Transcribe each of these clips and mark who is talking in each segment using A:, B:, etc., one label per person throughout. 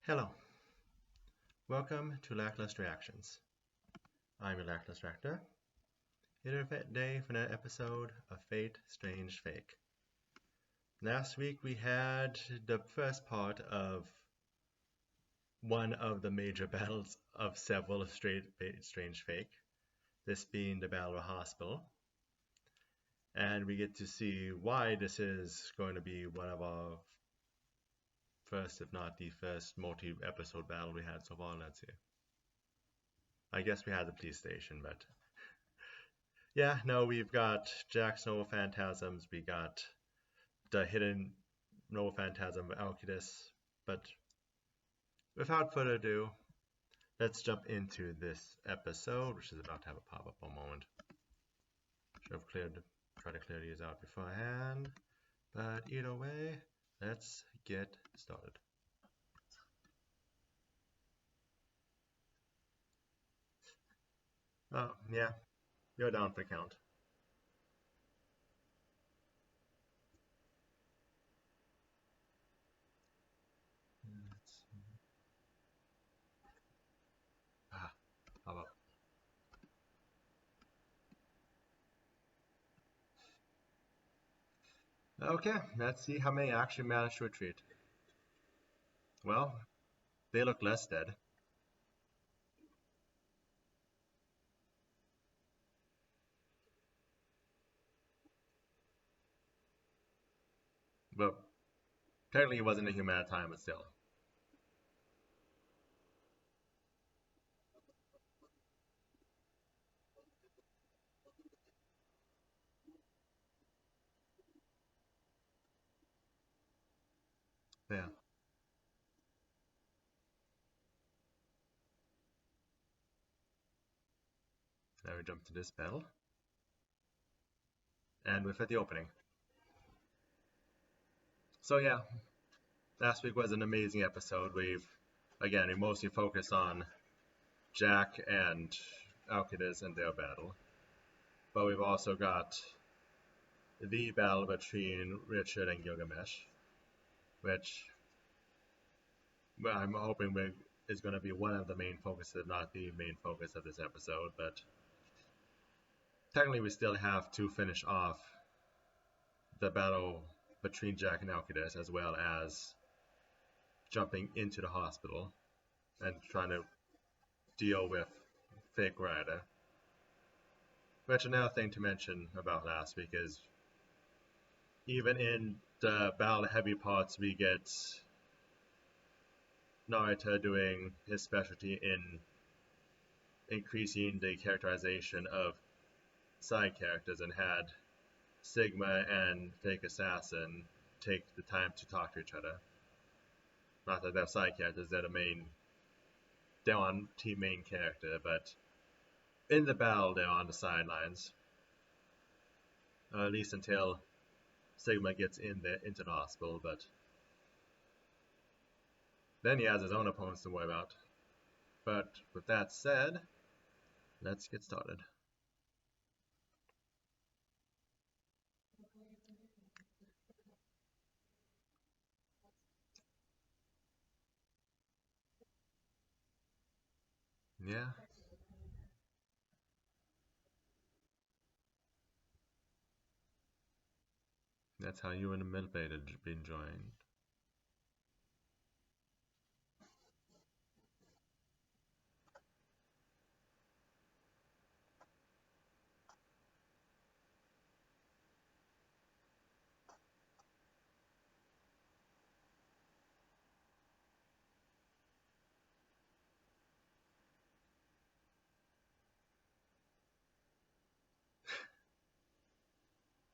A: Hello, welcome to Lackluster Reactions. I'm your Lackluster actor, here today for an episode of Fate Strange Fake. Last week we had the first part of one of the major battles of several Strange Fake, this being the Battle of Hospital. And we get to see why this is going to be one of our first, if not the first, multi-episode battle we had so far. Let's see. I guess we had the police station, but yeah, no, we've got Jack's Novel Phantasms, we got the hidden Novel Phantasm of Alcides, but without further ado, let's jump into this episode, which is about to have a pop-up one moment. Should have tried to clear these out beforehand, but either way, let's get started. Oh, yeah, go down for count. Ah, pop up. Okay, let's see how many actually managed to retreat. Well, they look less dead. But technically it wasn't a human at the time, but still. Yeah. Now we jump to this battle. And we've hit the opening. So yeah, last week was an amazing episode. We mostly focused on Jack and Alcides and their battle. But we've also got the battle between Richard and Gilgamesh, which I'm hoping is going to be one of the main focuses, if not the main focus of this episode. But technically we still have to finish off the battle between Jack and Alcides, as well as jumping into the hospital and trying to deal with Fake Rider. Which another thing to mention about last week is even in the battle heavy parts, we get Narita doing his specialty in increasing the characterization of side characters, and had Sigma and Fake Assassin take the time to talk to each other. Not that they're side characters, they're on team main character, but in the battle they're on the sidelines. At least until Sigma gets into the hospital, but then he has his own opponents to worry about. But with that said, let's get started. Yeah. That's how you and the millipede had been joined.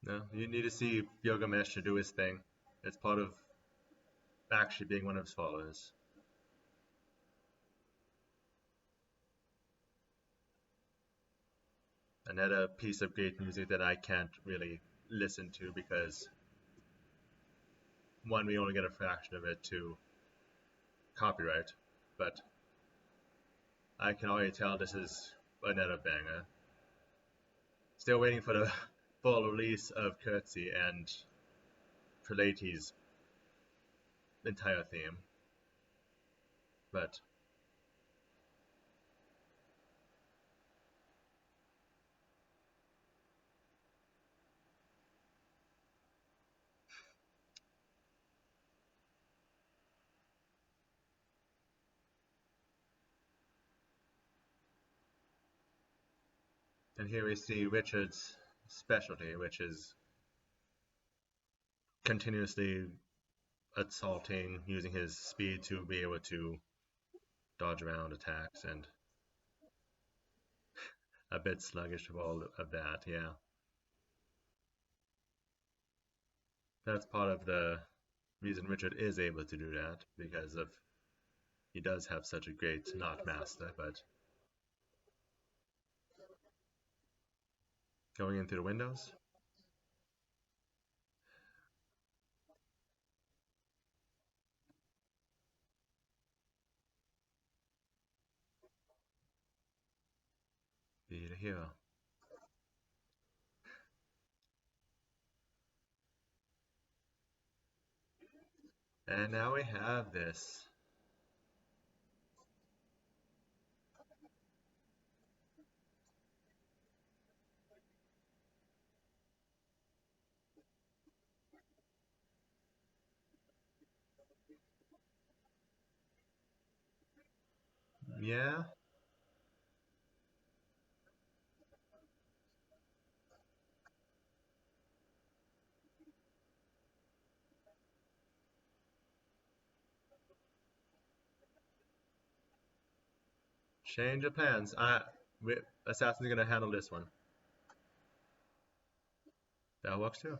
A: No, you need to see Gilgamesh to do his thing. It's part of actually being one of his followers. Another piece of great music that I can't really listen to because one, we only get a fraction of it to copyright, but I can already tell this is another banger. Still waiting for the full release of Curtsy and Prelati's entire theme. but and here we see Richard's specialty, which is continuously assaulting, using his speed to be able to dodge around attacks, and a bit sluggish of all of that, yeah. That's part of the reason Richard is able to do that, because of he does have such a great knot master, but going in through the windows. Be the hero. And now we have this. Yeah, change of plans. Assassin's gonna handle this one. That works too.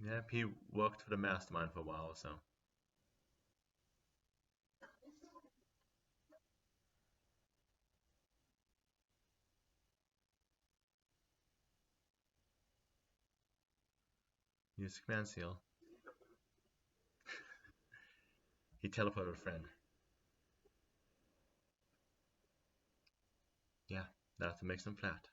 A: Yep, he worked for the mastermind for a while, so. Use command seal. He teleported a friend. Yeah, that makes him flat.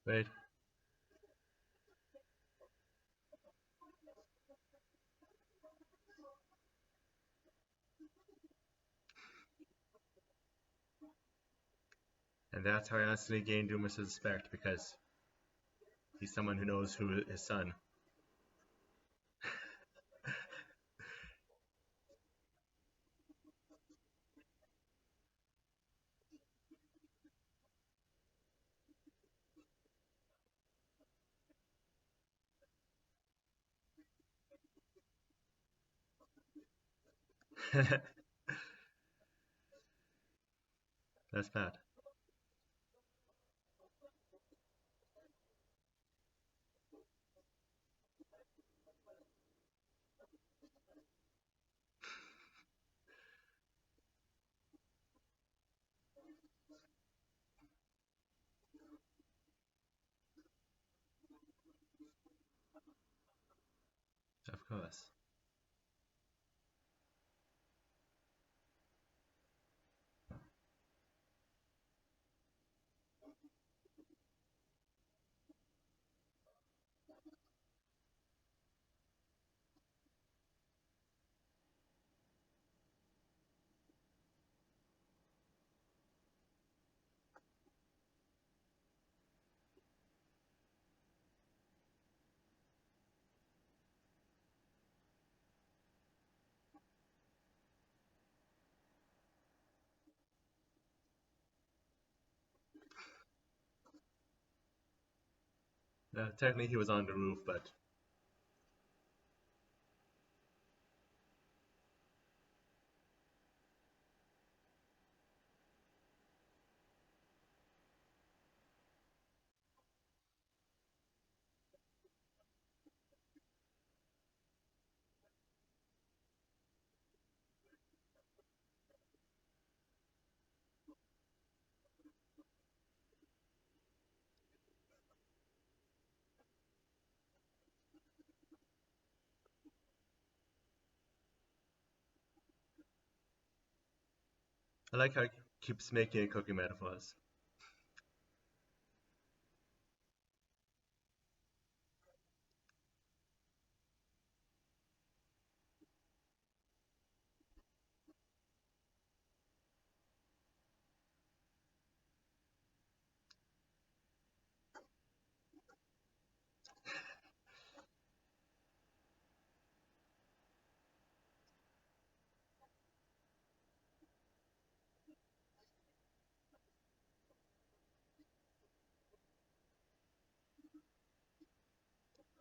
A: Wait, and that's how I instantly gained Dumas' respect, because he's someone who knows who his son. That's bad. Of course. Technically, he was on the roof, but I like how he keeps making cooking metaphors.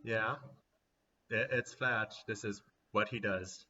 A: Yeah, it's flat. This is what he does.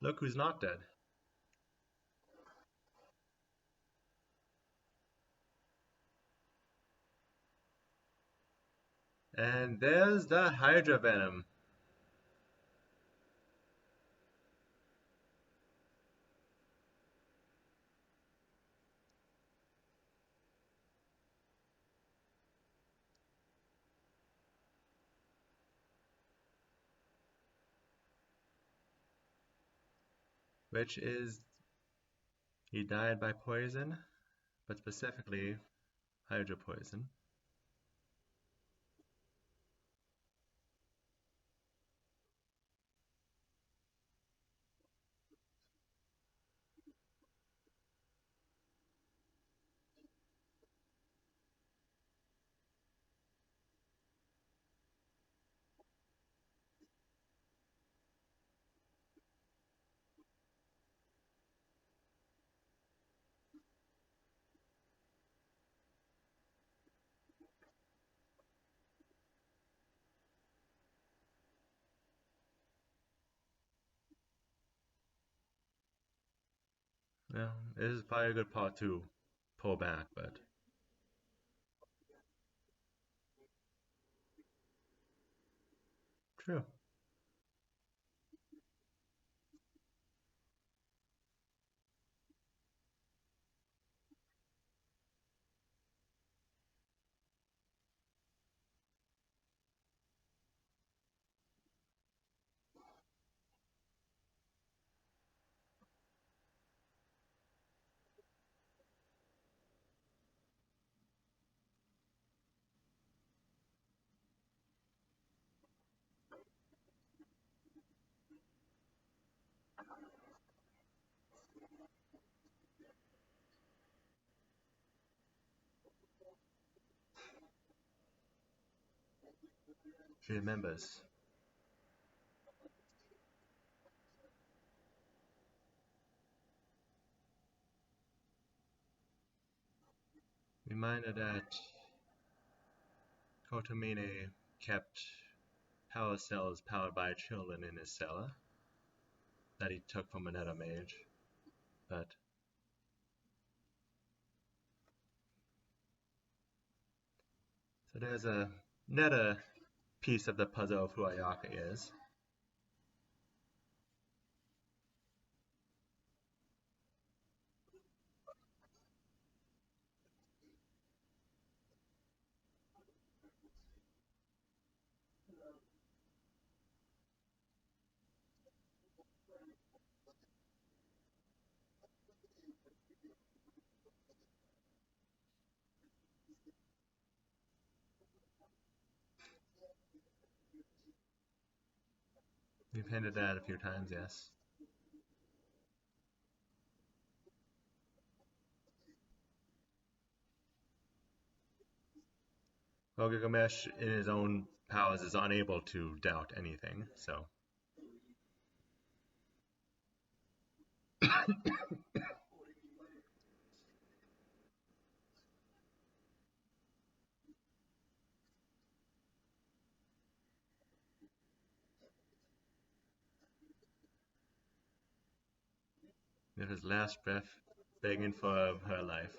A: Look who's not dead. And there's the Hydra Venom, which is he died by poison, but specifically Hydra poison. Yeah, this is probably a good part to pull back, but true. She remembers. Reminder that Kotomine kept power cells powered by children in his cellar that he took from another mage. But so there's another piece of the puzzle of who Ayaka is. hinted at a few times, yes. Well, Gilgamesh, in his own powers, is unable to doubt anything, so. With his last breath, begging for her life.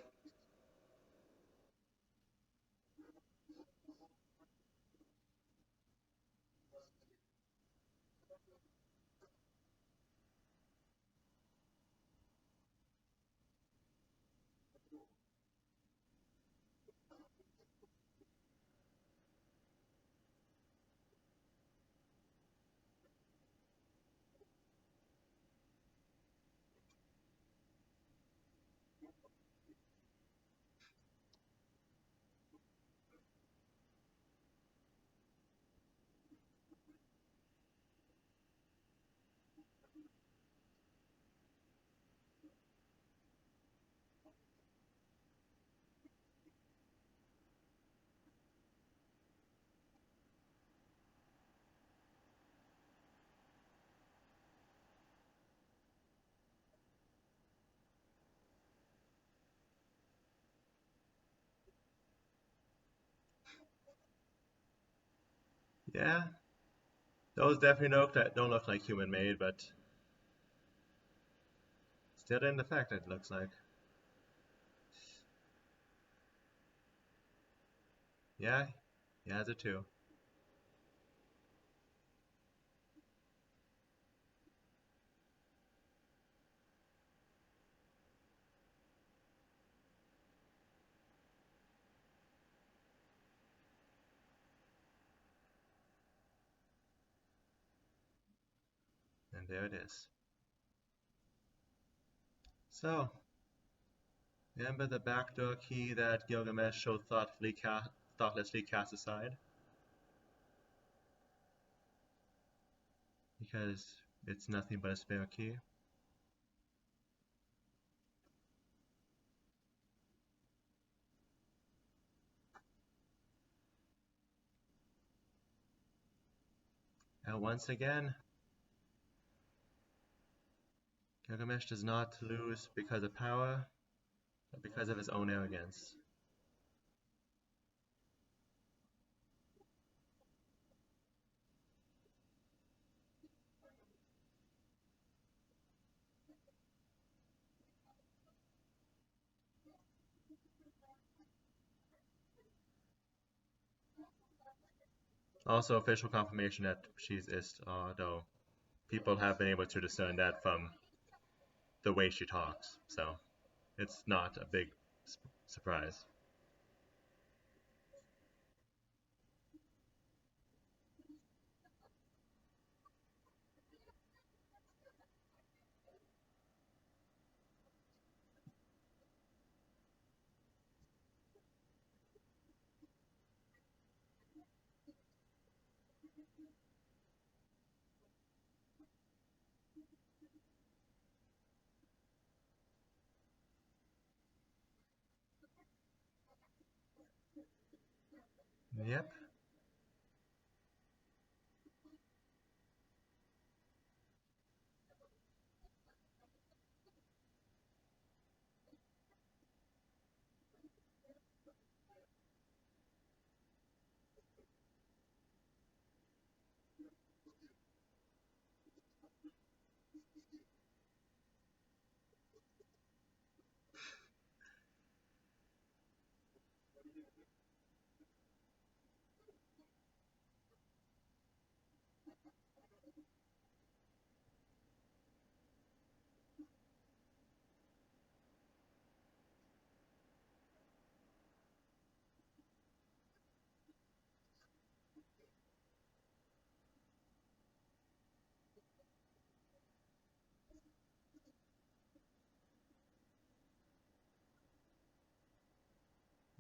A: Yeah, those definitely don't look like human made, but still in the fact it looks like. Yeah, he has it too. And there it is. So, remember the backdoor key that Gilgamesh so thoughtlessly cast aside? Because it's nothing but a spare key. And once again, Gilgamesh does not lose because of power, but because of his own arrogance. Also, official confirmation that she's Ist, though people have been able to discern that from the way she talks, so it's not a big surprise. Yep,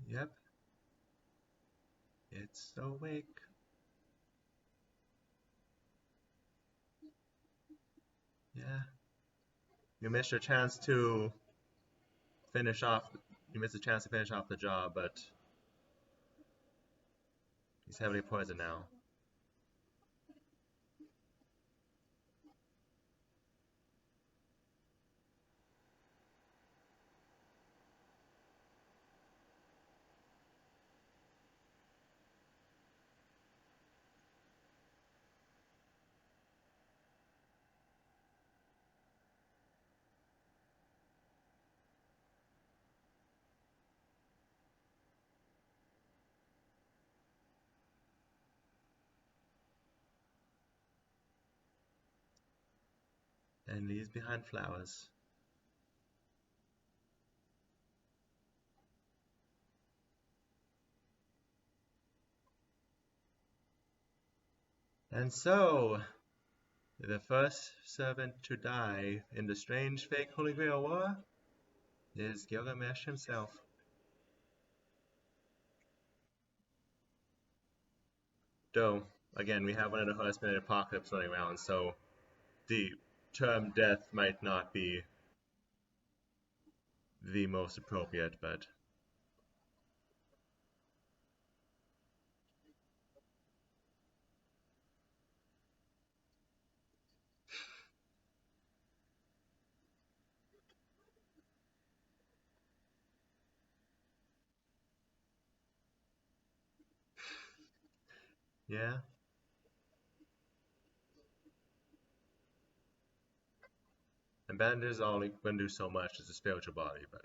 A: yep, it's awake. You missed your chance to finish off. You missed a chance to finish off the job, but he's heavily poisoned now. And leaves behind flowers. And so, the first servant to die in the strange fake Holy Grail War is Gilgamesh himself. Though, again, we have one of the horsemen of the apocalypse running around, so the term death might not be the most appropriate, but yeah. And Banda's only going to do so much as a spiritual body, but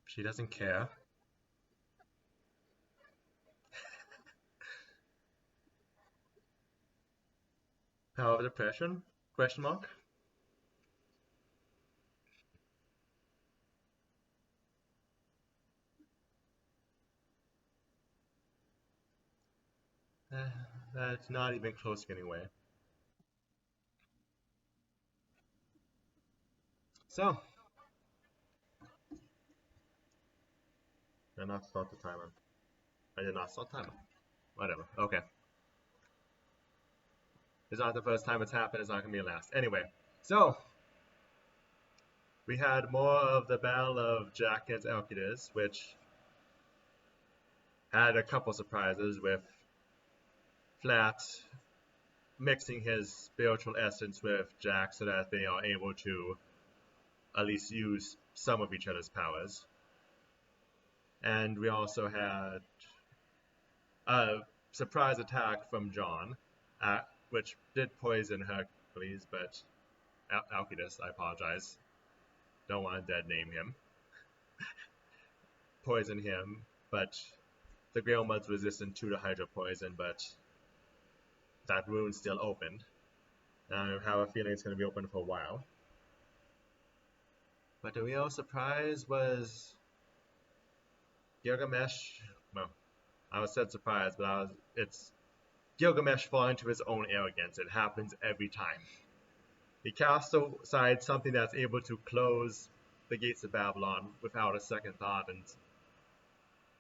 A: she doesn't care. Power of depression? Question mark? That's not even close anyway. So, I did not start the timer. I did not start the timer. Whatever. Okay. It's not the first time it's happened. It's not going to be the last. Anyway, so we had more of the Battle of Jack against Alcides, which had a couple surprises with Flat mixing his spiritual essence with Jack so that they are able to at least use some of each other's powers. And we also had a surprise attack from John, which did poison Hercules, but Alcides, I apologize. Don't want to dead name him. Poison him, but the Grail Mud's resistant to the Hydro Poison, but that rune's still opened. I have a feeling it's going to be open for a while. But the real surprise was Gilgamesh. Well, I was said surprised, but it's Gilgamesh falling to his own arrogance. It happens every time. He casts aside something that's able to close the gates of Babylon without a second thought, and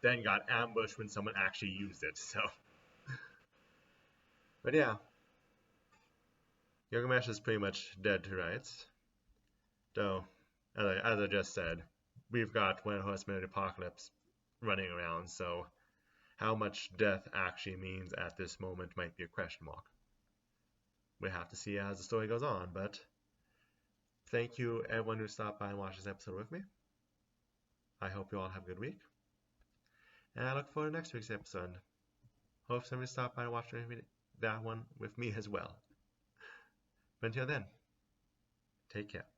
A: then got ambushed when someone actually used it. So, but yeah, Gilgamesh is pretty much dead to rights. Though, as I just said, we've got one horseman of the apocalypse running around, so how much death actually means at this moment might be a question mark. We have to see as the story goes on, but thank you everyone who stopped by and watched this episode with me. I hope you all have a good week, and I look forward to next week's episode. Hope somebody stopped by and watched that one with me as well. But until then, take care.